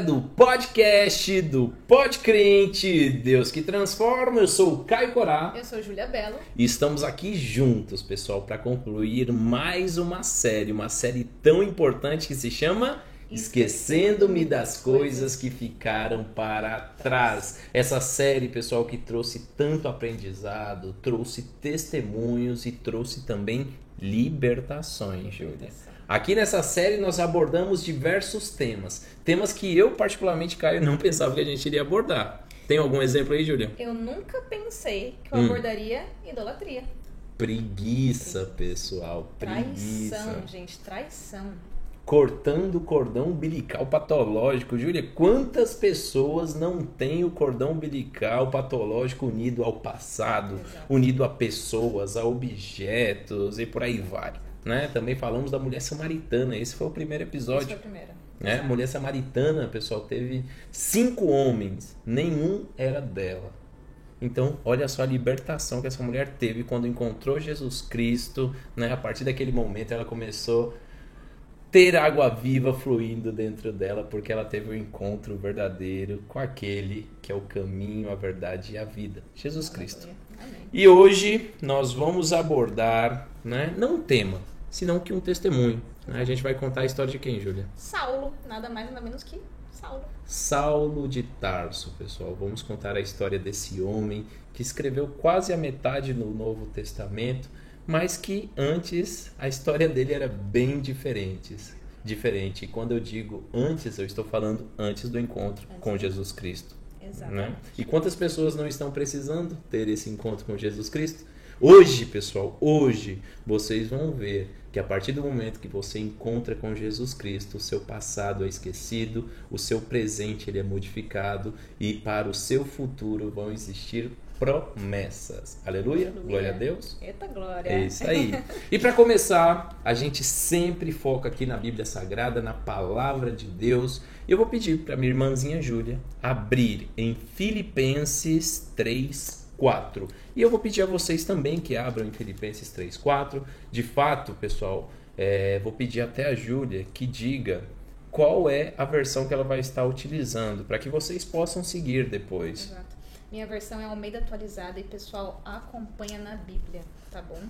do podcast do Podcrente, Deus que transforma. Eu sou o Caio Corá. Eu sou Júlia Belo. E estamos aqui juntos, pessoal, para concluir mais uma série tão importante que se chama Esquecendo-me das Coisas que Ficaram para Trás. Essa série, pessoal, que trouxe tanto aprendizado, trouxe testemunhos e trouxe também libertações, Júlia. Aqui nessa série nós abordamos diversos temas que eu particularmente, Caio, não pensava que a gente iria abordar. Tem algum exemplo aí, Júlia? Eu nunca pensei que eu abordaria idolatria. Preguiça, pessoal, preguiça. Traição, gente, traição. Cortando o cordão umbilical patológico. Júlia, quantas pessoas não têm o cordão umbilical patológico unido ao passado, unido a pessoas, a objetos e por aí vai, né? Também falamos da mulher samaritana. Esse foi o primeiro episódio. Esse foi o primeiro. Né? Mulher samaritana, pessoal, teve 5 homens, nenhum era dela. Então, olha só a libertação que essa mulher teve quando encontrou Jesus Cristo, né? A partir daquele momento ela começou a ter água viva fluindo dentro dela, porque ela teve um encontro verdadeiro com aquele que é o caminho, a verdade e a vida, Jesus Cristo. Amém. E hoje nós vamos abordar, né, não um tema, senão que um testemunho. Né? A gente vai contar a história de quem, Júlia? Saulo, nada mais nada menos que Saulo. Saulo de Tarso, pessoal. Vamos contar a história desse homem que escreveu quase a metade do Novo Testamento, mas que antes a história dele era bem diferente. E quando eu digo antes, eu estou falando antes do encontro com Jesus Cristo. Exatamente. Né? E quantas pessoas não estão precisando ter esse encontro com Jesus Cristo? Hoje, pessoal, hoje vocês vão ver que a partir do momento que você encontra com Jesus Cristo, o seu passado é esquecido, o seu presente ele é modificado e para o seu futuro vão existir promessas. Aleluia. Glória a Deus. Eita glória. É isso aí. E para começar, a gente sempre foca aqui na Bíblia Sagrada, na Palavra de Deus. E eu vou pedir para minha irmãzinha Júlia abrir em Filipenses 3:4. E eu vou pedir a vocês também que abram em Filipenses 3:4. De fato, pessoal, vou pedir até a Júlia que diga qual é a versão que ela vai estar utilizando, para que vocês possam seguir depois. Exato. Minha versão é Almeida atualizada e, pessoal, acompanha na Bíblia, tá bom?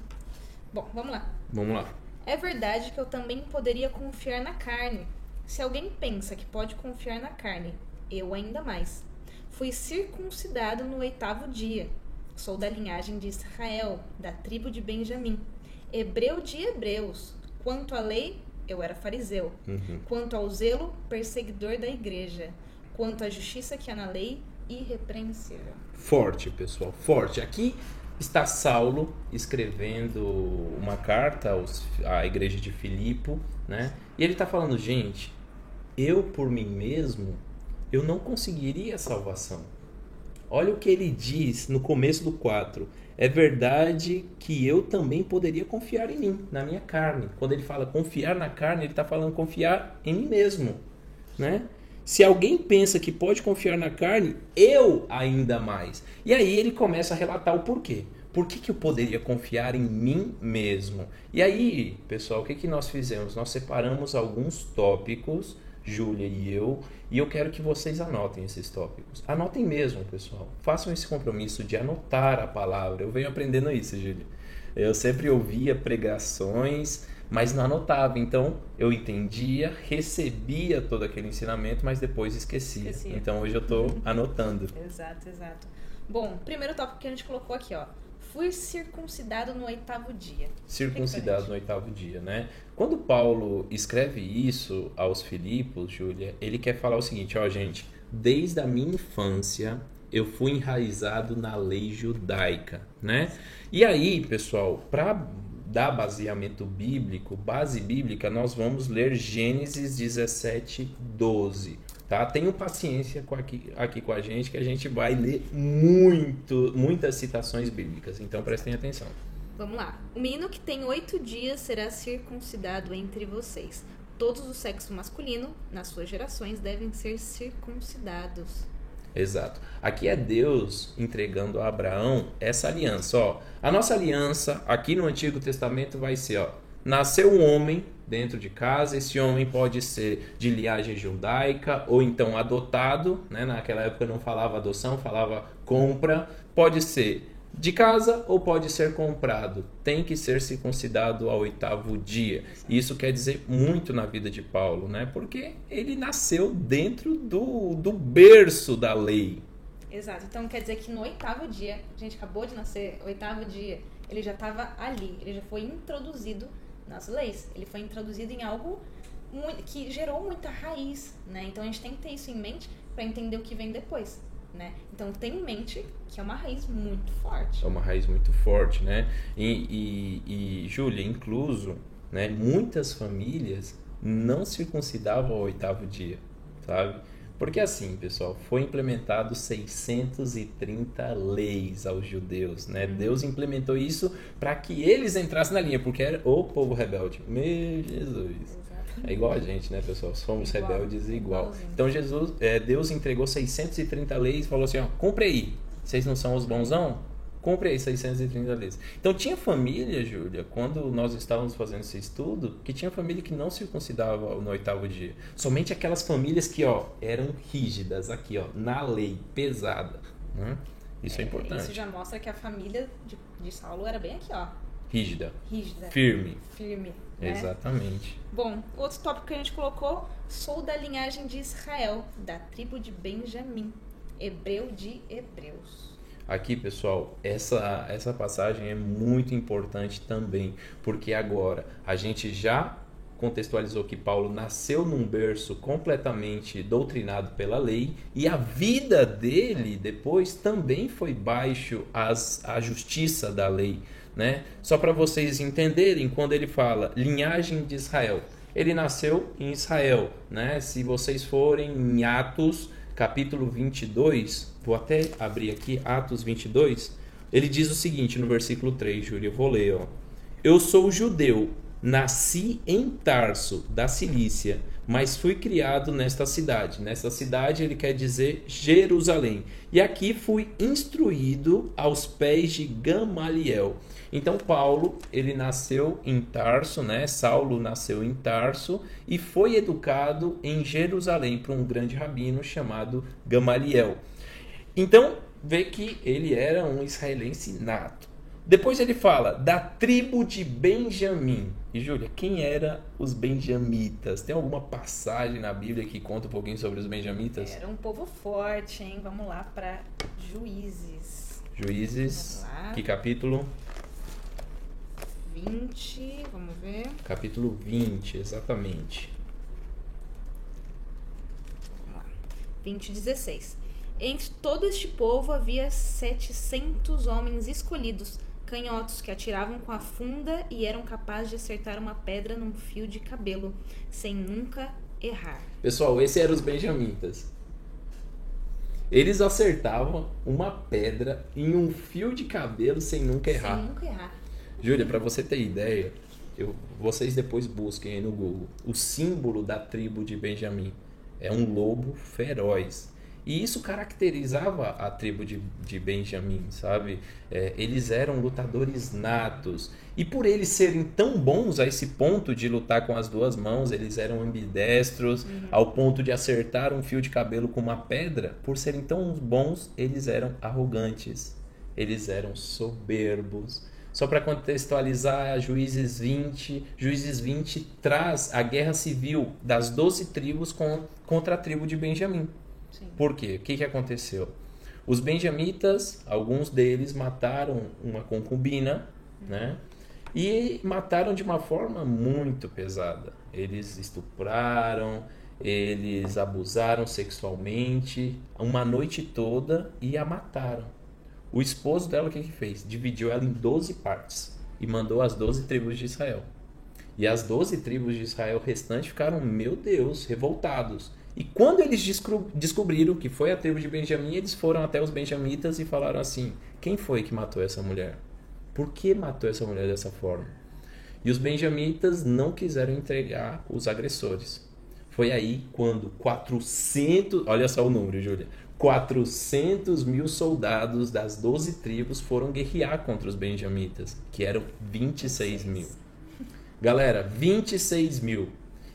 Bom, vamos lá. Vamos lá. É verdade que eu também poderia confiar na carne. Se alguém pensa que pode confiar na carne, eu ainda mais. Fui circuncidado no 8º dia. Sou da linhagem de Israel, da tribo de Benjamim. Hebreu de hebreus. Quanto à lei, eu era fariseu. Quanto ao zelo, perseguidor da igreja. Quanto à justiça que há na lei, irrepreensível. Forte, pessoal, forte. Aqui está Saulo escrevendo uma carta à igreja de Filipe, né? E ele está falando, gente, eu por mim mesmo, eu não conseguiria a salvação. Olha o que ele diz no começo do 4. É verdade que eu também poderia confiar em mim, na minha carne. Quando ele fala confiar na carne, ele está falando confiar em mim mesmo, né? Se alguém pensa que pode confiar na carne, eu ainda mais. E aí ele começa a relatar o porquê. Por que eu poderia confiar em mim mesmo? E aí, pessoal, o que nós fizemos? Nós separamos alguns tópicos, Júlia e eu quero que vocês anotem esses tópicos. Anotem mesmo, pessoal. Façam esse compromisso de anotar a palavra. Eu venho aprendendo isso, Júlia. Eu sempre ouvia pregações, mas não anotava. Então, eu entendia, recebia todo aquele ensinamento, mas depois esquecia. Então, hoje eu estou anotando. Exato. Bom, primeiro tópico que a gente colocou aqui, ó. Fui circuncidado no 8º dia. Circuncidado no 8º dia, né? Quando Paulo escreve isso aos Filipos, Júlia, ele quer falar o seguinte, ó, gente, desde a minha infância eu fui enraizado na lei judaica, né? E aí, pessoal, para dar baseamento bíblico, base bíblica, nós vamos ler Gênesis 17:12, tá? Tenham paciência aqui com a gente, que a gente vai ler muitas citações bíblicas, então prestem atenção. Vamos lá. O menino que tem 8 dias será circuncidado entre vocês. Todos do sexo masculino, nas suas gerações, devem ser circuncidados. Exato. Aqui é Deus entregando a Abraão essa aliança. Ó, a nossa aliança aqui no Antigo Testamento vai ser, ó, nasceu um homem dentro de casa, esse homem pode ser de linhagem judaica ou então adotado, né? Naquela época não falava adoção, falava compra, pode ser de casa ou pode ser comprado, tem que ser circuncidado ao 8º dia. Isso quer dizer muito na vida de Paulo, né? Porque ele nasceu dentro do berço da lei. Exato, então quer dizer que no 8º dia, a gente acabou de nascer, 8º dia, ele já estava ali, ele já foi introduzido nas leis, ele foi introduzido em algo que gerou muita raiz, né? Então a gente tem que ter isso em mente para entender o que vem depois. Né? Então tem em mente que é uma raiz muito forte. É uma raiz muito forte, né? E Júlia, incluso, né, muitas famílias não circuncidavam ao 8º dia, sabe? Porque assim, pessoal, foi implementado 630 leis aos judeus, né? Deus implementou isso para que eles entrassem na linha, porque era o povo rebelde. Meu Jesus! É igual a gente, né, pessoal? Somos rebeldes igual. Então Deus entregou 630 leis e falou assim, ó, compre aí. Vocês não são os bonzão? Compre aí 630 leis. Então tinha família, Júlia, quando nós estávamos fazendo esse estudo, que tinha família que não circuncidava no 8º dia. Somente aquelas famílias que, ó, eram rígidas aqui, ó, na lei, pesada. Né? Isso é importante. Isso já mostra que a família de Saulo era bem aqui, ó. Rígida. Firme. Né? Exatamente. Bom, outro tópico que a gente colocou, sou da linhagem de Israel, da tribo de Benjamim, hebreu de hebreus. Aqui, pessoal, essa passagem é muito importante também, porque agora a gente já contextualizou que Paulo nasceu num berço completamente doutrinado pela lei e a vida dele depois também foi baixo à justiça da lei. Né? Só para vocês entenderem, quando ele fala linhagem de Israel, ele nasceu em Israel, né? Se vocês forem em Atos, capítulo 22, vou até abrir aqui, Atos 22, ele diz o seguinte no versículo 3, Júlia, eu vou ler, ó. Eu sou judeu, nasci em Tarso, da Cilícia, mas fui criado nesta cidade. Nesta cidade ele quer dizer Jerusalém. E aqui fui instruído aos pés de Gamaliel. Então Paulo, ele nasceu em Tarso, né? Saulo nasceu em Tarso e foi educado em Jerusalém por um grande rabino chamado Gamaliel. Então, vê que ele era um israelense nato. Depois ele fala da tribo de Benjamim. E Júlia, quem eram os benjamitas? Tem alguma passagem na Bíblia que conta um pouquinho sobre os benjamitas? Era um povo forte, hein? Vamos lá para Juízes. Juízes, que capítulo? 20, vamos ver. Capítulo 20, exatamente. Vamos lá. 20, 16. Entre todo este povo havia 700 homens escolhidos, canhotos que atiravam com a funda e eram capazes de acertar uma pedra num fio de cabelo, sem nunca errar. Pessoal, esses eram os benjamitas. Eles acertavam uma pedra em um fio de cabelo sem nunca errar. Sem nunca errar. Júlia, para você ter ideia, vocês depois busquem aí no Google. O símbolo da tribo de Benjamim é um lobo feroz. E isso caracterizava a tribo de Benjamim, sabe? Eles eram lutadores natos. E por eles serem tão bons a esse ponto de lutar com as duas mãos, eles eram ambidestros, ao ponto de acertar um fio de cabelo com uma pedra, por serem tão bons, eles eram arrogantes, eles eram soberbos. Só para contextualizar, Juízes 20 traz a guerra civil das 12 tribos contra a tribo de Benjamim. Sim. Por quê? O que aconteceu? Os benjamitas, alguns deles mataram uma concubina, né? E mataram de uma forma muito pesada. Eles estupraram, eles abusaram sexualmente uma noite toda e a mataram. O esposo dela, o que fez? Dividiu ela em 12 partes e mandou as 12 tribos de Israel. E as 12 tribos de Israel restantes ficaram, meu Deus, revoltados. E quando eles descobriram que foi a tribo de Benjamim, eles foram até os benjamitas e falaram assim: quem foi que matou essa mulher? Por que matou essa mulher dessa forma? E os benjamitas não quiseram entregar os agressores. Foi aí quando 400, olha só o número, Júlia, 400 mil soldados das 12 tribos foram guerrear contra os benjamitas, que eram 26 mil. Galera, 26 mil.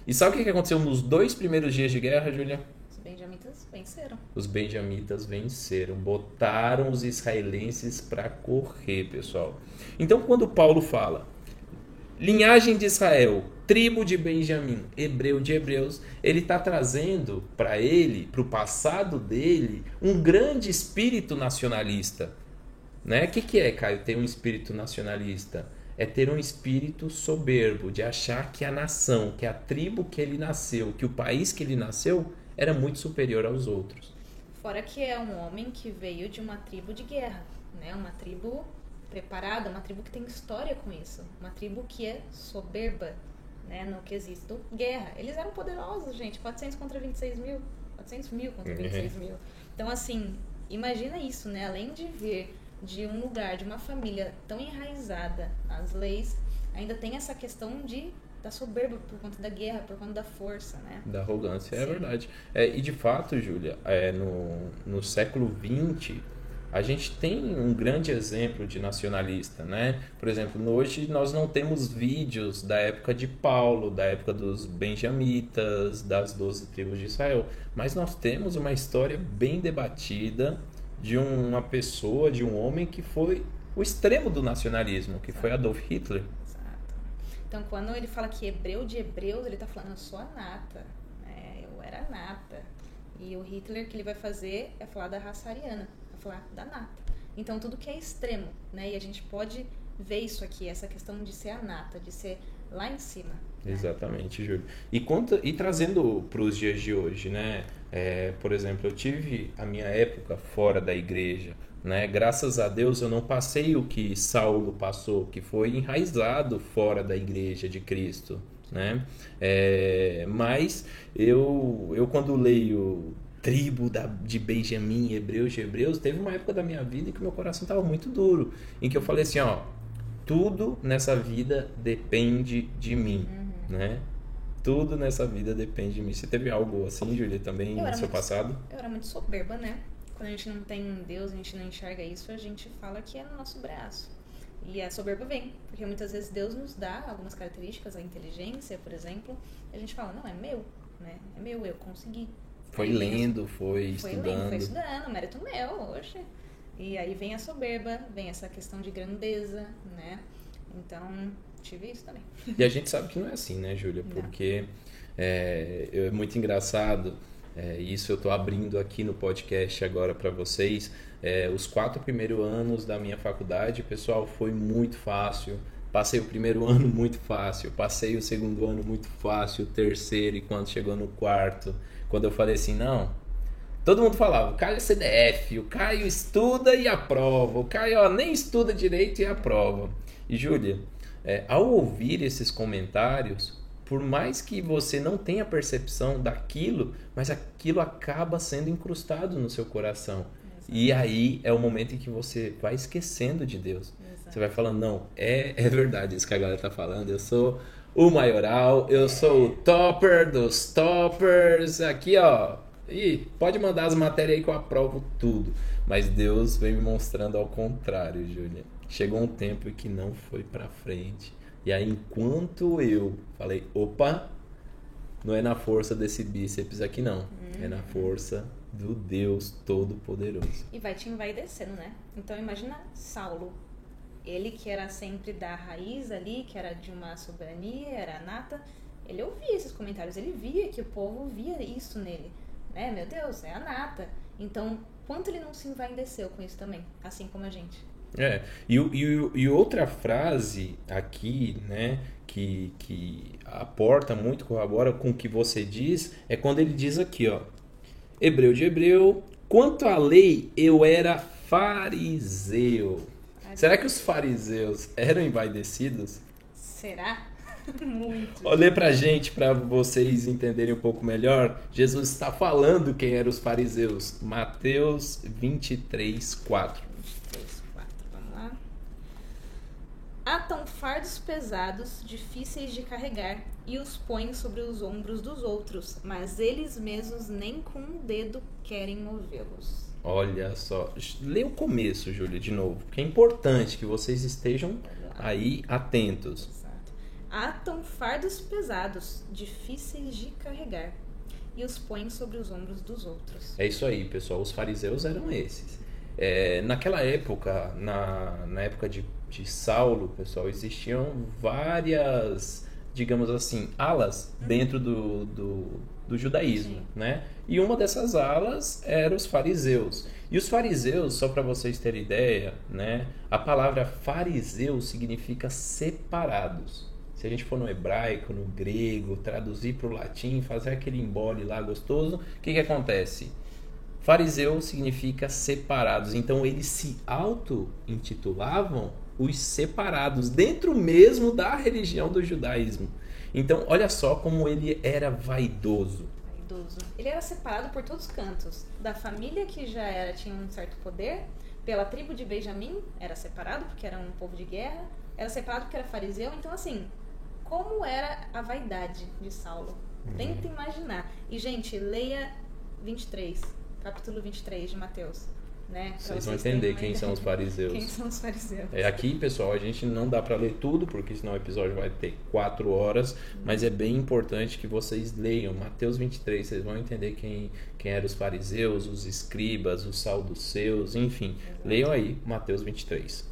E sabe o que aconteceu nos 2 primeiros dias de guerra, Júlia? Os benjamitas venceram. Os benjamitas venceram, botaram os israelenses para correr, pessoal. Então, quando Paulo fala linhagem de Israel, tribo de Benjamim, hebreu de hebreus, ele está trazendo para ele, para o passado dele, um grande espírito nacionalista. Né? O que é, Caio, ter um espírito nacionalista? É ter um espírito soberbo, de achar que a nação, que a tribo que ele nasceu, que o país que ele nasceu, era muito superior aos outros. Fora que é um homem que veio de uma tribo de guerra, né? Uma tribo preparada, uma tribo que tem história com isso, uma tribo que é soberba, né? No quesito guerra. Eles eram poderosos, gente, 400 contra 26 mil, 400 mil contra 26 mil. Então, assim, imagina isso, né? Além de vir de um lugar, de uma família tão enraizada nas leis, ainda tem essa questão da soberba por conta da guerra, por conta da força, né? Da arrogância, Sim. é verdade. E de fato, Júlia, no século XX, a gente tem um grande exemplo de nacionalista, né? Por exemplo, hoje nós não temos vídeos da época de Paulo, da época dos benjamitas, das 12 tribos de Israel, mas nós temos uma história bem debatida de uma pessoa, de um homem que foi o extremo do nacionalismo, que foi Adolf Hitler. Exato. Então, quando ele fala que hebreu de hebreus, ele está falando, eu sou a nata, né? Eu era a nata. E o Hitler, que ele vai fazer, é falar da raça ariana, é falar da nata. Então, tudo que é extremo, né? E a gente pode ver isso aqui, essa questão de ser a nata, de ser lá em cima. Né? Exatamente, Júlio. E trazendo para os dias de hoje, né? Por exemplo, eu tive a minha época fora da igreja, né? Graças a Deus eu não passei o que Saulo passou, que foi enraizado fora da igreja de Cristo, né? Mas eu quando leio tribo de Benjamim, hebreus de hebreus, teve uma época da minha vida em que meu coração estava muito duro, em que eu falei assim, ó, tudo nessa vida depende de mim, né? Tudo nessa vida depende de mim. Você teve algo assim, Júlia, também no seu passado? Eu era muito soberba, né? Quando a gente não tem Deus, a gente não enxerga isso, a gente fala que é no nosso braço. E a soberba vem, porque muitas vezes Deus nos dá algumas características, a inteligência, por exemplo, e a gente fala, não, é meu, né? É meu, eu consegui. Foi lendo, foi estudando. Foi estudando, mérito meu, oxe. E aí vem a soberba, vem essa questão de grandeza, né? Então, tive isso também. E a gente sabe que não é assim, né, Júlia? Porque é muito engraçado, isso eu tô abrindo aqui no podcast agora para vocês. Os 4 primeiros anos da minha faculdade, pessoal, foi muito fácil. Passei o primeiro ano muito fácil, passei o segundo ano muito fácil, o terceiro, e quando chegou no quarto, quando eu falei assim, não... Todo mundo falava, o Caio é CDF, o Caio estuda e aprova, o Caio nem estuda direito e aprova. E Júlia, ao ouvir esses comentários, por mais que você não tenha percepção daquilo, mas aquilo acaba sendo incrustado no seu coração. Exato. E aí é o momento em que você vai esquecendo de Deus. Exato. Você vai falando, não, é verdade isso que a galera tá falando, eu sou o maioral, eu sou o topper dos toppers, aqui ó... E pode mandar as matérias aí que eu aprovo tudo. Mas Deus vem me mostrando ao contrário, Júlia. Chegou um tempo que não foi pra frente. E aí, enquanto eu falei, opa, não é na força desse bíceps aqui não. É na força do Deus Todo-Poderoso. E vai te envaidecendo, né? Então imagina Saulo. Ele que era sempre da raiz ali, que era de uma soberania, era nata. Ele ouvia esses comentários, ele via que o povo via isso nele. Meu Deus, é a nata. Então, quanto ele não se envaideceu com isso também, assim como a gente. E outra frase aqui, né, que aporta muito, corrobora com o que você diz, é quando ele diz aqui, ó, hebreu de hebreu, quanto à lei, eu era fariseu. Será que os fariseus eram envaidecidos? Será? Muito. Olha pra gente, para vocês entenderem um pouco melhor. Jesus está falando quem eram os fariseus. Mateus 23, 4. 23, 4, vamos lá. Atam fardos pesados, difíceis de carregar, e os põem sobre os ombros dos outros, mas eles mesmos nem com um dedo querem movê-los. Olha só. Lê o começo, Júlia, de novo, porque é importante que vocês estejam aí atentos. atam fardos pesados, difíceis de carregar, e os põem sobre os ombros dos outros. É isso aí, pessoal. Os fariseus eram esses. Naquela época, na época de Saulo, pessoal, existiam várias, digamos assim, alas dentro do judaísmo, Sim. né? E uma dessas alas era os fariseus. E os fariseus, só para vocês terem ideia, né? A palavra fariseu significa separados. Se a gente for no hebraico, no grego, traduzir para o latim, fazer aquele embole lá gostoso, o que acontece? Fariseu significa separados. Então eles se auto-intitulavam os separados, dentro mesmo da religião do judaísmo. Então olha só como ele era vaidoso. Ele era separado por todos os cantos. Da família, que já tinha um certo poder, pela tribo de Benjamim, era separado porque era um povo de guerra, era separado porque era fariseu. Então, assim, como era a vaidade de Saulo? Tenta imaginar. E, gente, leia 23, capítulo 23 de Mateus. Né? Vocês vão entender quem são os fariseus. Quem são os fariseus. Aqui, pessoal, a gente não dá para ler tudo, porque senão o episódio vai ter 4 horas, mas é bem importante que vocês leiam Mateus 23, vocês vão entender quem eram os fariseus, os escribas, os saduceus, enfim. Exato. Leiam aí Mateus 23.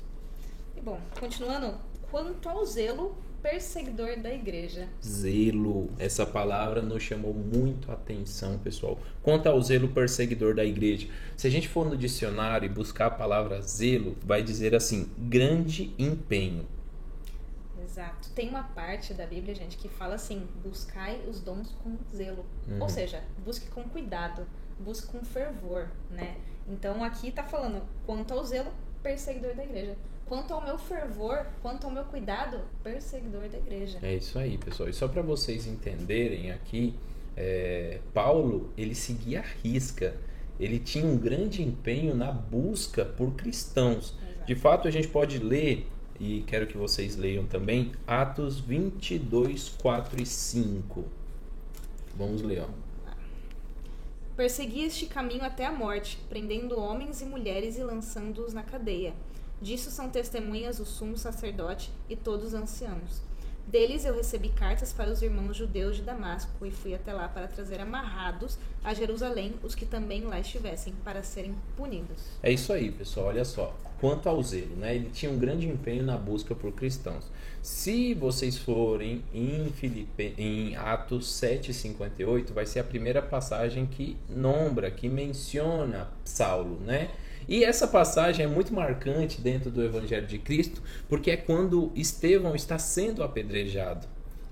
E bom, continuando, quanto ao zelo perseguidor da igreja. Zelo, essa palavra nos chamou muito a atenção, pessoal. Quanto ao zelo perseguidor da igreja, se a gente for no dicionário e buscar a palavra zelo, vai dizer assim, grande empenho. Exato. Tem uma parte da Bíblia, gente, que fala assim, buscai os dons com zelo. Ou seja, busque com cuidado, busque com fervor, né? Então aqui tá falando, quanto ao zelo perseguidor da igreja. Quanto ao meu fervor, quanto ao meu cuidado, perseguidor da igreja. É isso aí, pessoal. E só para vocês entenderem aqui, Paulo, ele seguia a risca. Ele tinha um grande empenho na busca por cristãos. Exato. De fato, a gente pode ler, e quero que vocês leiam também, Atos 22, 4 e 5. Vamos ler, ó. Persegui este caminho até a morte, prendendo homens e mulheres e lançando-os na cadeia. Disso são testemunhas o sumo sacerdote e todos os anciãos. Deles eu recebi cartas para os irmãos judeus de Damasco e fui até lá para trazer amarrados a Jerusalém os que também lá estivessem, para serem punidos. É isso aí, pessoal, olha só. Quanto ao zelo, né? Ele tinha um grande empenho na busca por cristãos. Se vocês forem em Atos 7,58, vai ser a primeira passagem que nombra, que menciona Saulo, né? E essa passagem é muito marcante dentro do Evangelho de Cristo, porque é quando Estevão está sendo apedrejado.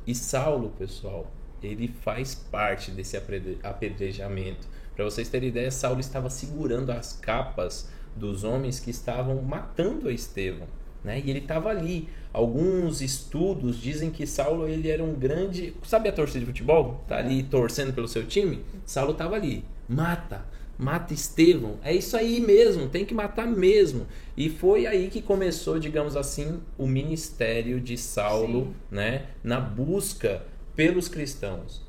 E Saulo, pessoal, ele faz parte desse apedrejamento. Para vocês terem ideia, Saulo estava segurando as capas dos homens que estavam matando a Estevão, né? E ele estava ali. Alguns estudos dizem que Saulo ele era um grande... Sabe a torcida de futebol? Tá ali torcendo pelo seu time? Saulo estava ali. Mata Estevão, é isso aí mesmo, tem que matar mesmo. E foi aí que começou, digamos assim, o ministério de Saulo, né, na busca pelos cristãos.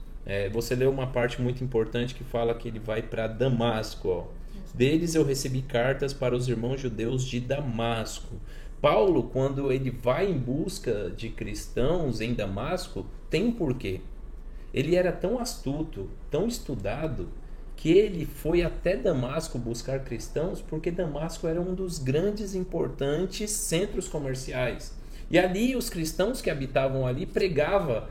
Você leu uma parte muito importante que fala que ele vai para Damasco. Ó. Deles eu recebi cartas para os irmãos judeus de Damasco. Paulo, quando ele vai em busca de cristãos em Damasco, tem um porquê. Ele era tão astuto, tão estudado, que ele foi até Damasco buscar cristãos, porque Damasco era um dos grandes e importantes centros comerciais. E ali os cristãos que habitavam ali pregavam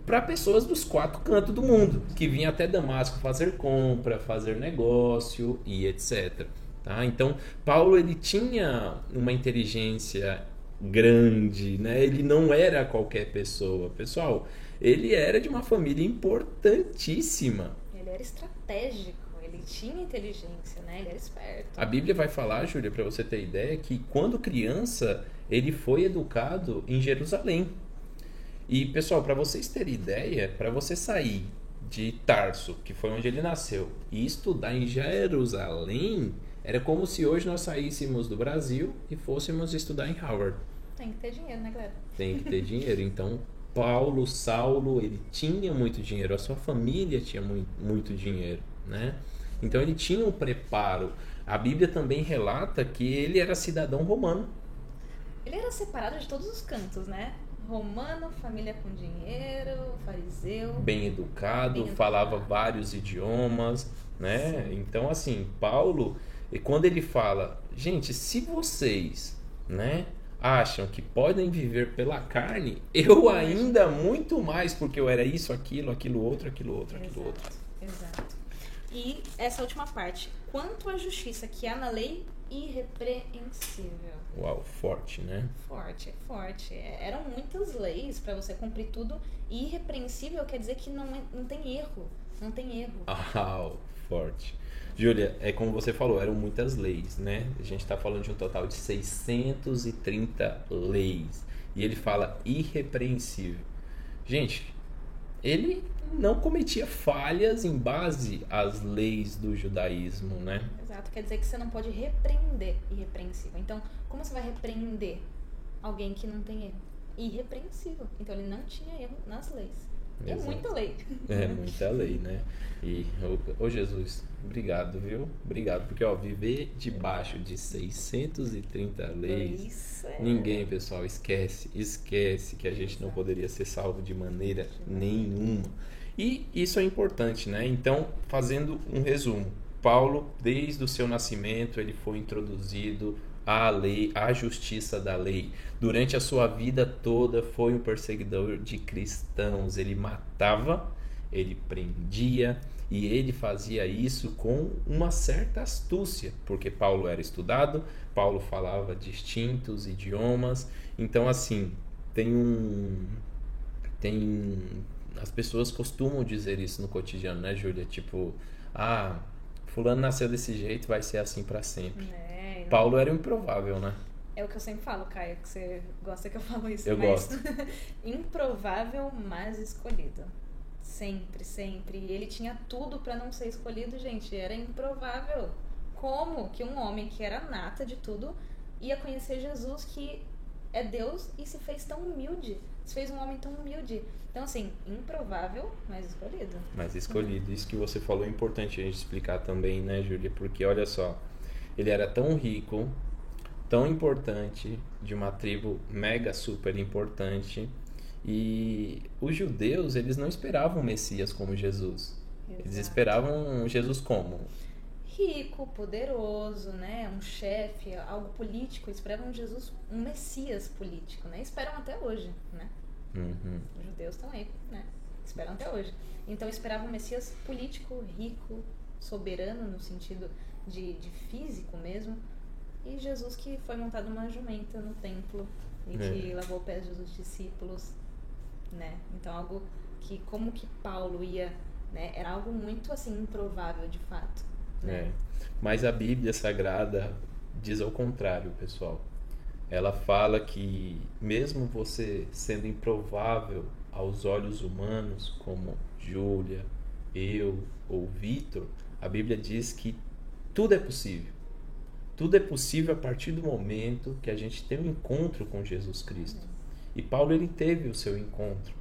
para pessoas dos 4 cantos do mundo, que vinham até Damasco fazer compra, fazer negócio e etc. Tá? Então, Paulo ele tinha uma inteligência grande, né? Ele não era qualquer pessoa. Pessoal, ele era de uma família importantíssima. Ele era estratégico, ele tinha inteligência, né? Ele era esperto. A Bíblia vai falar, Júlia, para você ter ideia, que quando criança ele foi educado em Jerusalém. E, pessoal, para vocês terem ideia, para você sair de Tarso, que foi onde ele nasceu, e estudar em Jerusalém, era como se hoje nós saíssemos do Brasil e fôssemos estudar em Harvard. Tem que ter dinheiro, né, galera? Tem que ter dinheiro, então... Saulo, ele tinha muito dinheiro, a sua família tinha muito dinheiro, né? Então ele tinha um preparo. A Bíblia também relata que ele era cidadão romano. Ele era separado de todos os cantos, né? romano, família com dinheiro, fariseu. Bem educado, falava vários idiomas, né? Sim. Então, assim, Paulo, e quando ele fala, gente, se vocês, né, acham que podem viver pela carne, eu ainda muito mais, porque eu era isso, aquilo outro. Exato. E essa última parte, quanto à justiça que há na lei, irrepreensível. Uau, forte, né? Forte. Eram muitas leis para você cumprir tudo. E irrepreensível quer dizer que não tem erro. Não tem erro. Uau, forte. Júlia, é como você falou, eram muitas leis, né? A gente está falando de um total de 630 leis. E ele fala irrepreensível. Gente, ele não cometia falhas em base às leis do judaísmo, né? Exato, quer dizer que você não pode repreender irrepreensível. Então, como você vai repreender alguém que não tem erro? Irrepreensível. Então, ele não tinha erro nas leis. E é muita lei. É muita lei, né? E, ô Jesus, obrigado, viu? Obrigado, porque, ó, viver debaixo de 630 leis, ninguém, pessoal, esquece que a gente não poderia ser salvo de maneira nenhuma. E isso é importante, né? Então, fazendo um resumo, Paulo, desde o seu nascimento, ele foi introduzido à lei, à justiça da lei. Durante a sua vida toda, foi um perseguidor de cristãos. Ele matava, ele prendia, e ele fazia isso com uma certa astúcia, porque Paulo era estudado, Paulo falava distintos idiomas. Então, assim, as pessoas costumam dizer isso no cotidiano, né, Júlia? Tipo, fulano nasceu desse jeito, vai ser assim pra sempre. Paulo era improvável, né? É o que eu sempre falo, Caio, que você gosta que eu falo isso. Eu gosto. Improvável, mas escolhido. Sempre. E ele tinha tudo pra não ser escolhido, gente. Era improvável. Como que um homem que era nata de tudo ia conhecer Jesus, que é Deus, e se fez tão humilde? Se fez um homem tão humilde. Então, assim, improvável, mas escolhido. Mas escolhido. Isso que você falou é importante a gente explicar também, né, Júlia? Porque, olha só, ele era tão rico, tão importante, de uma tribo mega super importante, e os judeus, eles não esperavam um Messias como Jesus. Exato. Eles esperavam Jesus como? Rico, poderoso, né? Um chefe, algo político. Esperavam Jesus, um Messias político, né? Esperam até hoje, né? Uhum. Os judeus estão aí, né? Esperam até hoje. Então esperavam um Messias político, rico, soberano no sentido de físico mesmo. E Jesus que foi montado uma jumenta no templo e que lavou os pés dos discípulos, né? Então algo que, como que Paulo ia, né? Era algo muito assim improvável de fato, né? Mas a Bíblia Sagrada diz ao contrário, pessoal. Ela fala que mesmo você sendo improvável aos olhos humanos, como Júlia, eu ou Vitor, a Bíblia diz que tudo é possível. Tudo é possível a partir do momento que a gente tem um encontro com Jesus Cristo. E Paulo, ele teve o seu encontro.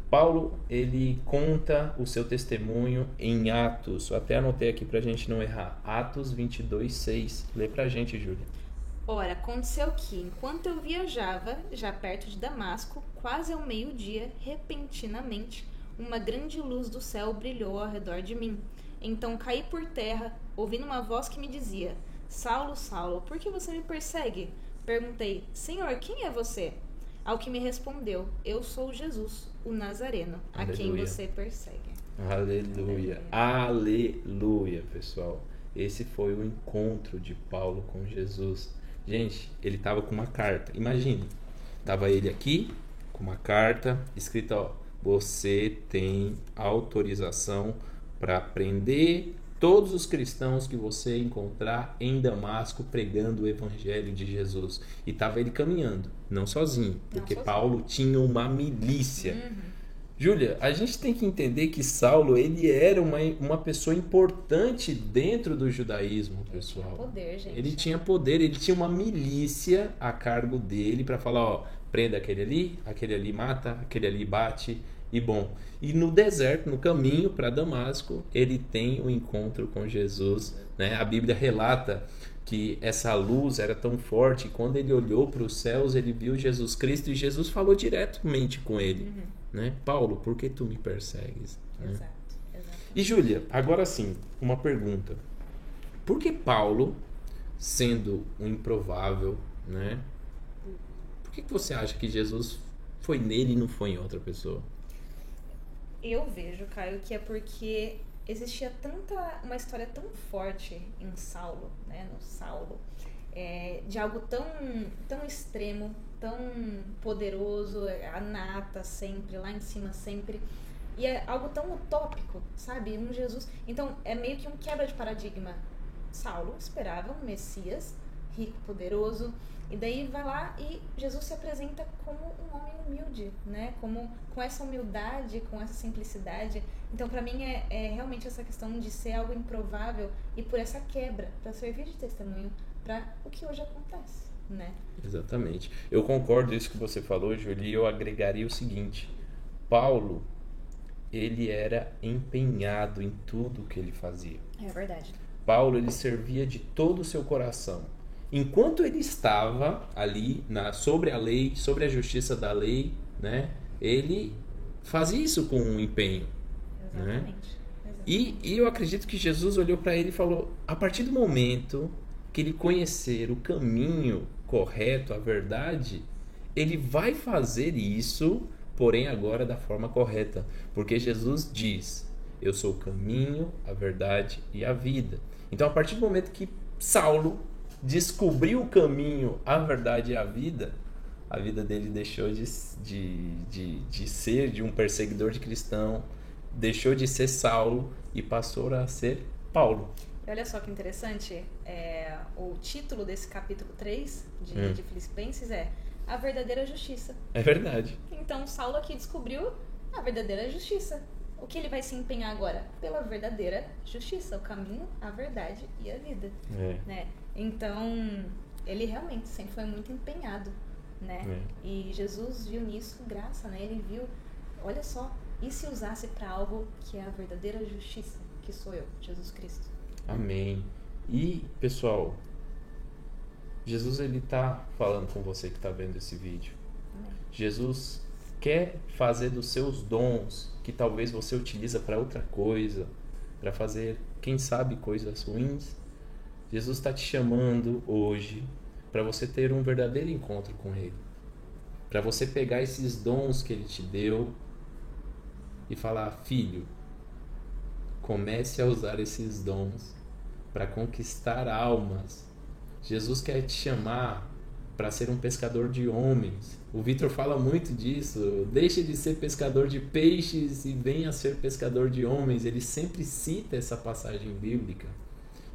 Paulo, ele conta o seu testemunho em Atos. Eu até anotei aqui pra gente não errar. Atos 22:6. Lê pra gente, Júlia. Ora, aconteceu que, enquanto eu viajava, já perto de Damasco, quase ao meio-dia, repentinamente, uma grande luz do céu brilhou ao redor de mim. Então caí por terra, ouvindo uma voz que me dizia: Saulo, Saulo, por que você me persegue? Perguntei: Senhor, quem é você? Ao que me respondeu: Eu sou Jesus, o Nazareno, a quem você persegue. Aleluia. Aleluia, pessoal. Esse foi o encontro de Paulo com Jesus. Gente, ele estava com uma carta. Imagine, estava ele aqui com uma carta escrita: ó, você tem autorização para prender todos os cristãos que você encontrar em Damasco pregando o evangelho de Jesus. E estava ele caminhando, não sozinho, porque Paulo tinha uma milícia. Júlia, a gente tem que entender que Saulo, ele era uma pessoa importante dentro do judaísmo, pessoal. Ele tinha poder, gente. Ele tinha poder, ele tinha uma milícia a cargo dele para falar, ó, prenda aquele ali mata, aquele ali bate. E bom, e no deserto, no caminho para Damasco, ele tem um encontro com Jesus, né? A Bíblia relata que essa luz era tão forte, quando ele olhou para os céus, ele viu Jesus Cristo e Jesus falou diretamente com ele, né? Paulo, por que tu me persegues? Né? Exato. E Júlia, agora sim, uma pergunta. Por que Paulo, sendo um improvável, né? Por que você acha que Jesus foi nele e não foi em outra pessoa? Eu vejo, Caio, que é porque existia uma história tão forte em Saulo, né, no Saulo, de algo tão extremo, tão poderoso, a nata sempre, lá em cima sempre, e é algo tão utópico, sabe? Um Jesus. Então, é meio que um quebra de paradigma. Saulo esperava um Messias rico, poderoso, e daí vai lá e Jesus se apresenta como um homem humilde, né? Com essa humildade, com essa simplicidade. Então, para mim, é realmente essa questão de ser algo improvável e por essa quebra, para servir de testemunho para o que hoje acontece, né? Exatamente. Eu concordo com isso que você falou, Julie, e eu agregaria o seguinte. Paulo, ele era empenhado em tudo que ele fazia. É verdade. Paulo, ele servia de todo o seu coração. Enquanto ele estava ali sobre a lei, sobre a justiça da lei, né, ele fazia isso com um empenho. Exatamente. Né? Exatamente. E eu acredito que Jesus olhou para ele e falou, a partir do momento que ele conhecer o caminho correto, a verdade, ele vai fazer isso, porém agora da forma correta. Porque Jesus diz, eu sou o caminho, a verdade e a vida. Então, a partir do momento que Saulo descobriu o caminho, a verdade e a vida dele deixou de ser de um perseguidor de cristão, deixou de ser Saulo e passou a ser Paulo. E olha só que interessante, o título desse capítulo 3 de Filipenses é A Verdadeira Justiça. É verdade. Então, Saulo aqui descobriu a verdadeira justiça. O que ele vai se empenhar agora? Pela verdadeira justiça, o caminho, a verdade e a vida. Né? Então, ele realmente sempre foi muito empenhado, né? E Jesus viu nisso graça, né? Ele viu, olha só, e se usasse para algo que é a verdadeira justiça, que sou eu, Jesus Cristo. Amém. E, pessoal, Jesus, ele tá falando com você que tá vendo esse vídeo. Amém. Jesus quer fazer dos seus dons, que talvez você utiliza para outra coisa, para fazer, quem sabe, coisas ruins. Jesus está te chamando hoje para você ter um verdadeiro encontro com Ele. Para você pegar esses dons que Ele te deu e falar, filho, comece a usar esses dons para conquistar almas. Jesus quer te chamar para ser um pescador de homens. O Vitor fala muito disso. Deixe de ser pescador de peixes e venha ser pescador de homens. Ele sempre cita essa passagem bíblica.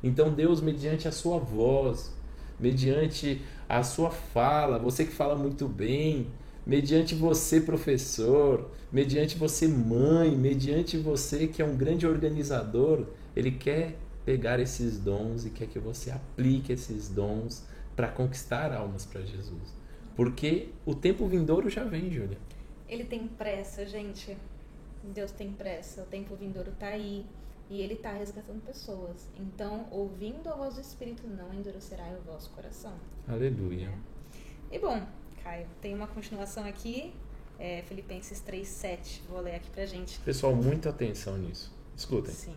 Então Deus, mediante a sua voz, mediante a sua fala, você que fala muito bem, mediante você, professor, mediante você, mãe, mediante você que é um grande organizador, Ele quer pegar esses dons e quer que você aplique esses dons para conquistar almas para Jesus. Porque o tempo vindouro já vem, Júlia. Ele tem pressa, gente. Deus tem pressa. O tempo vindouro tá aí. E Ele tá resgatando pessoas. Então, ouvindo a voz do Espírito, não endurecerá o vosso coração. Aleluia. E bom, Caio, tem uma continuação aqui. Filipenses 3:7. Vou ler aqui pra gente. Pessoal, muita atenção nisso. Escutem. Sim.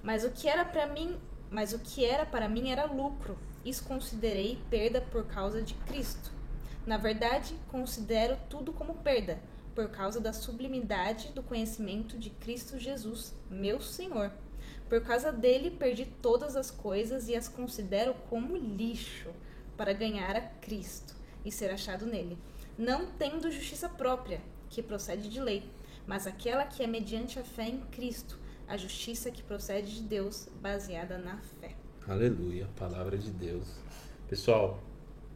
Mas o que era para mim era lucro. Isso considerei perda por causa de Cristo. Na verdade, considero tudo como perda, por causa da sublimidade do conhecimento de Cristo Jesus, meu Senhor. Por causa dele, perdi todas as coisas e as considero como lixo, para ganhar a Cristo e ser achado nele. Não tendo justiça própria, que procede de lei, mas aquela que é mediante a fé em Cristo, a justiça que procede de Deus, baseada na fé. Aleluia, palavra de Deus. Pessoal,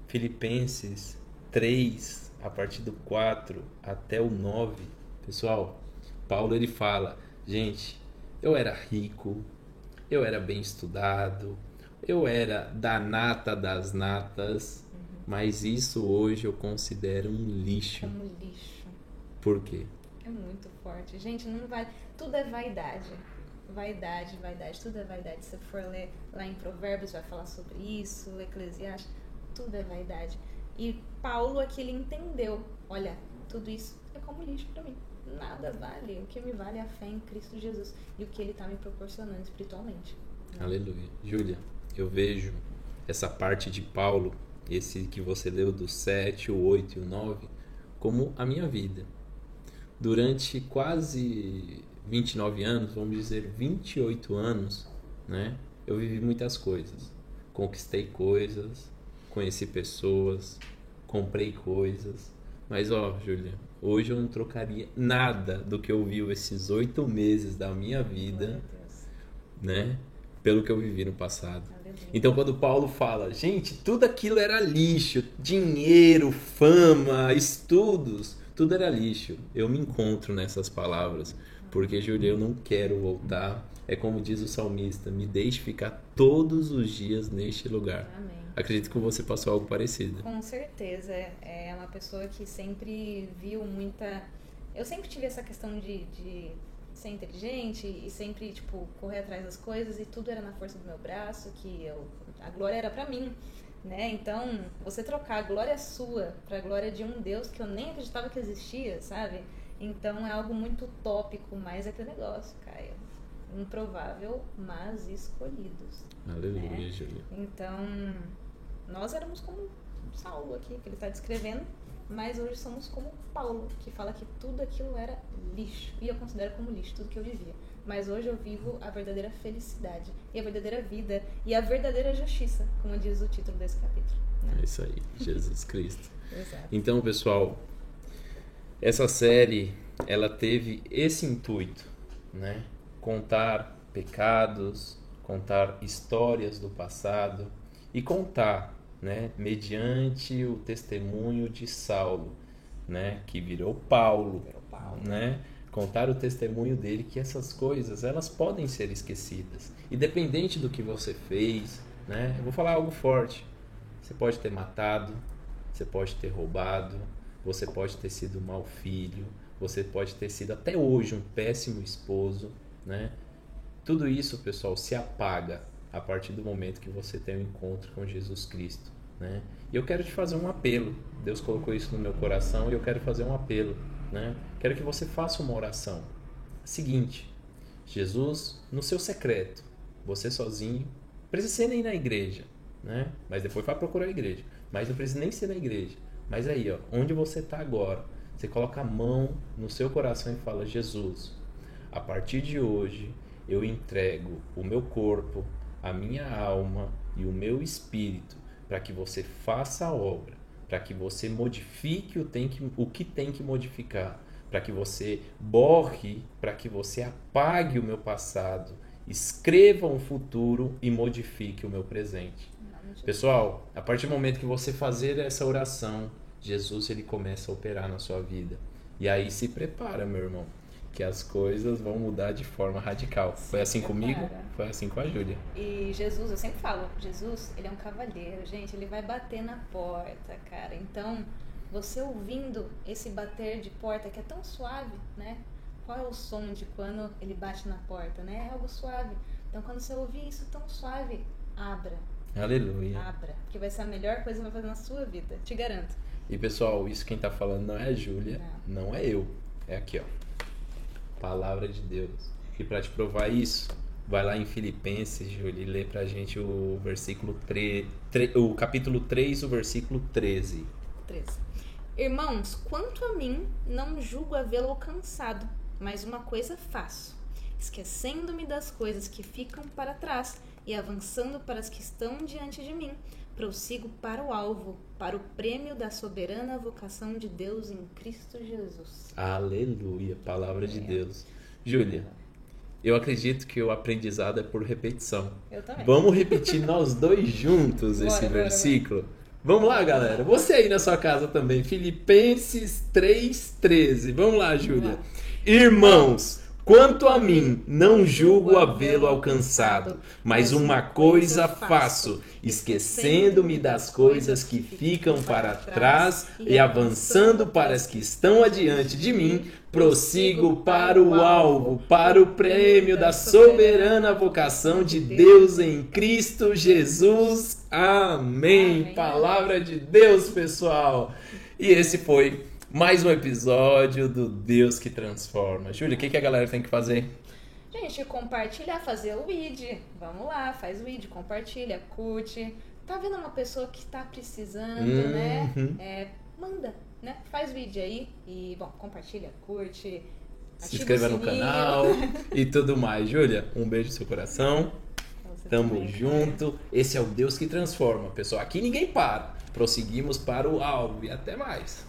Filipenses 3, a partir do 4 até o 9. Pessoal, Paulo ele fala, gente, eu era rico, eu era bem estudado, eu era da nata das natas, mas isso hoje eu considero um lixo. Como lixo. Por quê? É muito forte. Gente, não vale. Tudo é vaidade. Vaidade, tudo é vaidade. Se você for ler lá em Provérbios, vai falar sobre isso, Eclesiastes, tudo é vaidade. E Paulo aqui, ele entendeu, olha, tudo isso é como lixo pra mim. Nada vale, o que me vale é a fé em Cristo Jesus e o que ele tá me proporcionando espiritualmente. Aleluia. Júlia, eu vejo essa parte de Paulo, esse que você leu do 7, o 8 e o 9, como a minha vida. Durante quase 29 anos, vamos dizer 28 anos, né? Eu vivi muitas coisas. Conquistei coisas, conheci pessoas, comprei coisas. Mas Júlia, hoje eu não trocaria nada do que eu vivi esses 8 meses da minha vida, né? Pelo que eu vivi no passado. Então quando Paulo fala, gente, tudo aquilo era lixo, dinheiro, fama, estudos, tudo era lixo. Eu me encontro nessas palavras, porque, Júlia, eu não quero voltar. É como diz o salmista, me deixe ficar todos os dias neste lugar. Amém. Acredito que você passou algo parecido. Com certeza. É uma pessoa que sempre viu muita... Eu sempre tive essa questão de ser inteligente e sempre, tipo, correr atrás das coisas, e tudo era na força do meu braço, a glória era pra mim, né? Então, você trocar a glória sua pra glória de um Deus que eu nem acreditava que existia, sabe? Então, é algo muito utópico, mas é aquele negócio, Caio. Improvável, mas escolhidos. Aleluia, né? Júlia. Então, nós éramos como Saulo aqui, que ele está descrevendo, mas hoje somos como Paulo, que fala que tudo aquilo era lixo. E eu considero como lixo tudo que eu vivia. Mas hoje eu vivo a verdadeira felicidade, e a verdadeira vida, e a verdadeira justiça, como diz o título desse capítulo. Né? É isso aí, Jesus Cristo. Exato. Então, pessoal, essa série, ela teve esse intuito, né? Contar pecados, contar histórias do passado e contar, né, mediante o testemunho de Saulo, né, que virou Paulo, né, contar o testemunho dele, que essas coisas, elas podem ser esquecidas, independente do que você fez, né. Eu vou falar algo forte: você pode ter matado, você pode ter roubado, você pode ter sido um mau filho, você pode ter sido até hoje um péssimo esposo, né. Tudo isso, pessoal, se apaga a partir do momento que você tem um encontro com Jesus Cristo, né? E eu quero te fazer um apelo. Deus colocou isso no meu coração e eu quero fazer um apelo, né? Quero que você faça uma oração. Seguinte: Jesus, no seu secreto, você sozinho, não precisa ser nem na igreja, né? Mas depois vai procurar a igreja. Mas não precisa nem ser na igreja. Mas aí, onde você está agora, você coloca a mão no seu coração e fala: Jesus, a partir de hoje eu entrego o meu corpo, a minha alma e o meu espírito para que você faça a obra, para que você modifique o que tem que modificar, para que você borre, para que você apague o meu passado, escreva um futuro e modifique o meu presente. Pessoal, a partir do momento que você fazer essa oração, Jesus, ele começa a operar na sua vida. E aí se prepara, meu irmão, que as coisas vão mudar de forma radical. Foi assim comigo, foi assim com a Júlia. E Jesus, eu sempre falo, Jesus, ele é um cavalheiro, gente, ele vai bater na porta, cara. Então, você ouvindo esse bater de porta que é tão suave, né? Qual é o som de quando ele bate na porta, né? É algo suave. Então, quando você ouvir isso tão suave, abra. Aleluia. Abra, porque vai ser a melhor coisa que vai fazer na sua vida, te garanto. E pessoal, isso quem tá falando não é a Júlia, não é eu. É aqui, Palavra de Deus. E para te provar isso, vai lá em Filipenses, Júlia, e lê pra gente o versículo o capítulo 3, o versículo 13. 13. Irmãos, quanto a mim, não julgo havê-lo alcançado, mas uma coisa faço, esquecendo-me das coisas que ficam para trás e avançando para as que estão diante de mim, prossigo para o alvo, para o prêmio da soberana vocação de Deus em Cristo Jesus. Aleluia, palavra de Deus. Júlia, eu acredito que o aprendizado é por repetição. Eu também. Vamos repetir nós dois juntos esse versículo? Vamos lá, galera. Você aí na sua casa também. Filipenses 3:13. Vamos lá, Júlia. Irmãos, Quanto a mim, não julgo havê-lo alcançado, mas uma coisa faço, esquecendo-me das coisas que ficam para trás e avançando para as que estão adiante de mim, prossigo para o alvo, para o prêmio da soberana vocação de Deus em Cristo Jesus. Amém. Palavra de Deus, pessoal. E esse foi mais um episódio do Deus que Transforma. Júlia, o que a galera tem que fazer? Gente, compartilhar, fazer o id. Vamos lá, faz o id, compartilha, curte. Tá vendo uma pessoa que tá precisando, né? Manda, né? Faz o id aí e, bom, compartilha, curte. Se inscreva no canal e tudo mais. Júlia, um beijo no seu coração. Tamo junto. Esse é o Deus que Transforma, pessoal. Aqui ninguém para. Prosseguimos para o alvo e até mais.